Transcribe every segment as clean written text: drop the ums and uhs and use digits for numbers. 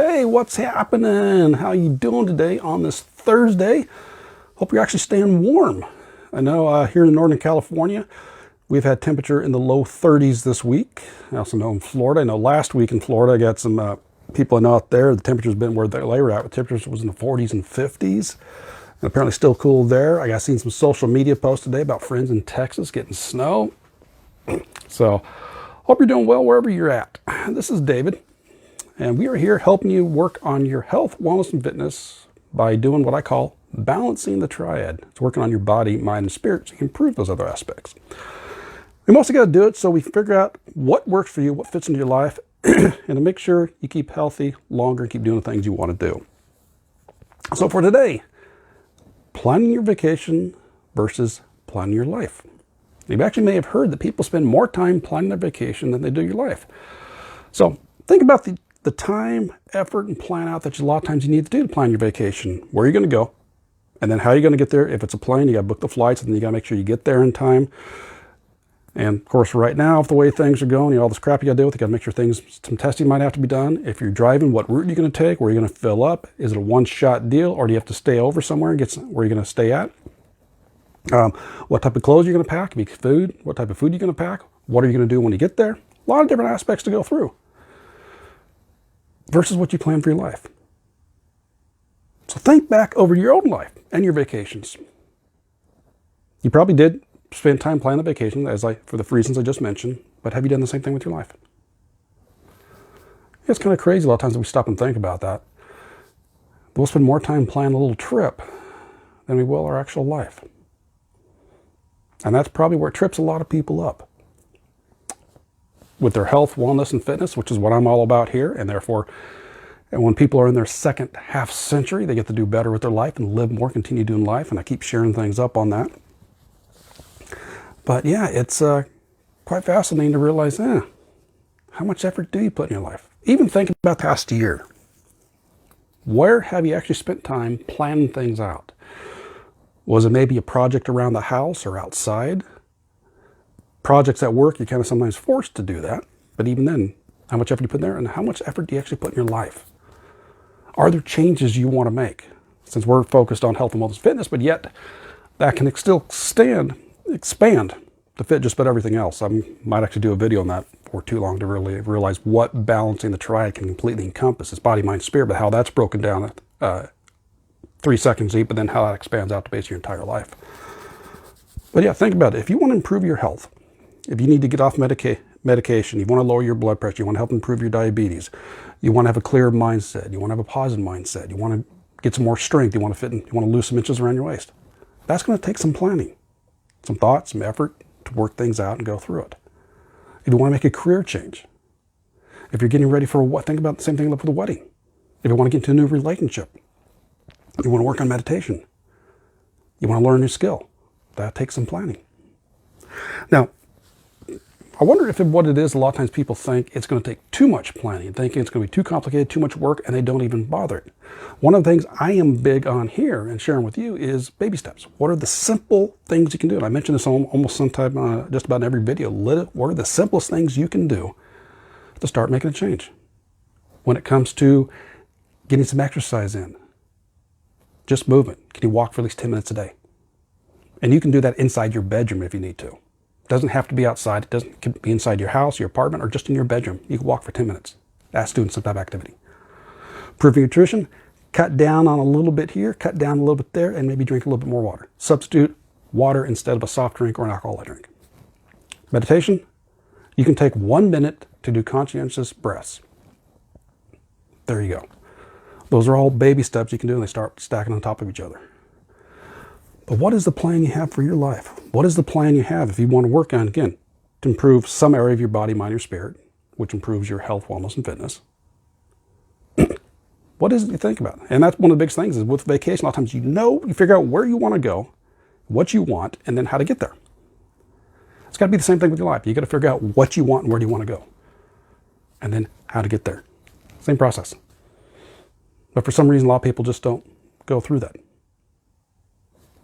Hey, what's happening? How you doing today on this Thursday? Hope you're actually staying warm. I know here in Northern California, we've had temperature in the low 30s this week. I also know in Florida. I know last week in Florida, I got some people I know out there. The temperature's been where they were at. The temperature was in the 40s and 50s. And apparently still cool there. I got seen some social media posts today about friends in Texas getting snow. So hope you're doing well wherever you're at. This is David. And we are here helping you work on your health, wellness, and fitness by doing what I call balancing the triad. It's working on your body, mind, and spirit so you can improve those other aspects. We mostly got to do it so we figure out what works for you, what fits into your life, and to make sure you keep healthy longer and keep doing the things you want to do. So for today, planning your vacation versus planning your life. You actually may have heard that people spend more time planning their vacation than they do your life. So think about the time, effort, and plan out that a lot of times you need to do to plan your vacation. Where are you going to go? And then how are you going to get there? If it's a plane, you got to book the flights, and then you got to make sure you get there in time. And of course, right now, with the way things are going, all this crap you got to deal with, you got to make sure some testing might have to be done. If you're driving, what route are you going to take? Where are you going to fill up? Is it a one-shot deal, or do you have to stay over somewhere and get where you're going to stay at? What type of clothes are you going to pack? Food? What type of food are you going to pack? What are you going to do when you get there? A lot of different aspects to go through versus what you plan for your life. So think back over your own life and your vacations. You probably did spend time planning the vacation for the reasons I just mentioned, but have you done the same thing with your life? It's kind of crazy a lot of times that we stop and think about that. We'll spend more time planning a little trip than we will our actual life. And that's probably where it trips a lot of people up with their health, wellness, and fitness, which is what I'm all about here. And therefore, when people are in their second half century, they get to do better with their life and live more, continue doing life. And I keep sharing things up on that. But yeah, it's quite fascinating to realize, how much effort do you put in your life? Even think about the past year. Where have you actually spent time planning things out? Was it maybe a project around the house or outside? Projects at work, you're kind of sometimes forced to do that. But even then, how much effort do you put in there, and how much effort do you actually put in your life? Are there changes you want to make? Since we're focused on health and wellness fitness, but yet that can still expand to fit just about everything else. I might actually do a video on that for too long to really realize what balancing the triad can completely encompass. It's body, mind, spirit, but how that's broken down 3 seconds deep, but then how that expands out to basically your entire life. But yeah, think about it. If you want to improve your health, if you need to get off medication, you want to lower your blood pressure, you want to help improve your diabetes, you want to have a clear mindset, you want to have a positive mindset, you want to get some more strength, you want to lose some inches around your waist. That's going to take some planning, some thought, some effort to work things out and go through it. If you want to make a career change, if you're getting ready for think about the same thing with a wedding. If you want to get into a new relationship, you want to work on meditation, you want to learn a new skill, that takes some planning. Now, I wonder what it is, a lot of times people think it's going to take too much planning, thinking it's going to be too complicated, too much work, and they don't even bother it. One of the things I am big on here and sharing with you is baby steps. What are the simple things you can do? And I mention this almost sometime, just about in every video. What are the simplest things you can do to start making a change? When it comes to getting some exercise in, just movement. Can you walk for at least 10 minutes a day? And you can do that inside your bedroom if you need to. It doesn't have to be outside. It can be inside your house, your apartment, or just in your bedroom. You can walk for 10 minutes. That's doing some type of activity. Improving nutrition, cut down on a little bit here, cut down a little bit there, and maybe drink a little bit more water. Substitute water instead of a soft drink or an alcoholic drink. Meditation, you can take 1 minute to do conscientious breaths. There you go. Those are all baby steps you can do, and they start stacking on top of each other. But what is the plan you have for your life? What is the plan you have if you want to work on, again, to improve some area of your body, mind, or spirit, which improves your health, wellness, and fitness? What is it you think about? And that's one of the biggest things is with vacation, a lot of times you figure out where you want to go, what you want, and then how to get there. It's got to be the same thing with your life. You got to figure out what you want and where do you want to go, and then how to get there. Same process. But for some reason, a lot of people just don't go through that.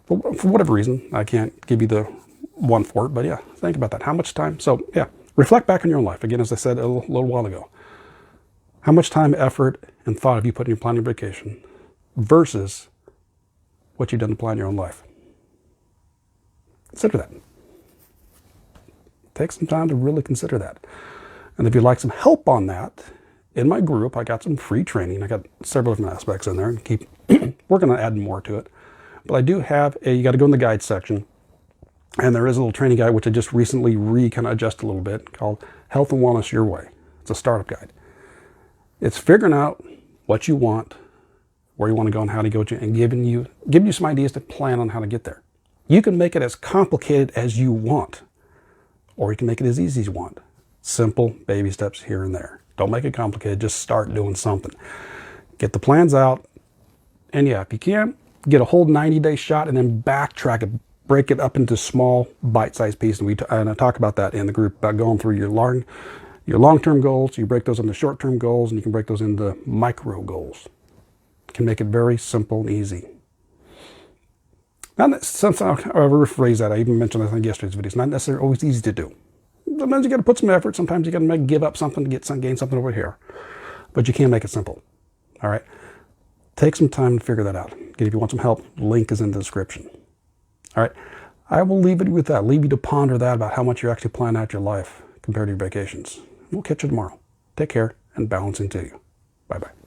For whatever reason, I can't give you the one for it, but yeah, think about that. How much time? So yeah, reflect back on your own life. Again, as I said a little while ago, how much time, effort, and thought of you putting your plan your vacation versus what you've done to plan your own life. Consider that. Take some time to really consider that. And if you'd like some help on that, in my group, I got some free training. I got several different aspects in there and keep working on adding more to it. But I do have you got to go in the guide section. And there is a little training guide, which I just recently kind of adjusted a little bit, called Health and Wellness Your Way. It's a startup guide. It's figuring out what you want, where you want to go and how to go to, and giving you some ideas to plan on how to get there. You can make it as complicated as you want, or you can make it as easy as you want. Simple baby steps here and there. Don't make it complicated. Just start doing something. Get the plans out. And yeah, if you can, get a whole 90-day shot and then backtrack it. Break it up into small bite-sized pieces. And I talk about that in the group, about going through your long-term goals. You break those into short-term goals, and you can break those into micro goals. You can make it very simple and easy. I'll rephrase that. I even mentioned that in yesterday's video. It's not necessarily always easy to do. Sometimes you got to put some effort. Sometimes you got to give up something to gain something over here. But you can make it simple. All right. Take some time to figure that out. Again, if you want some help, link is in the description. All right. I will leave it with that. Leave you to ponder that about how much you actually plan out your life compared to your vacations. We'll catch you tomorrow. Take care and balance into you. Bye-bye.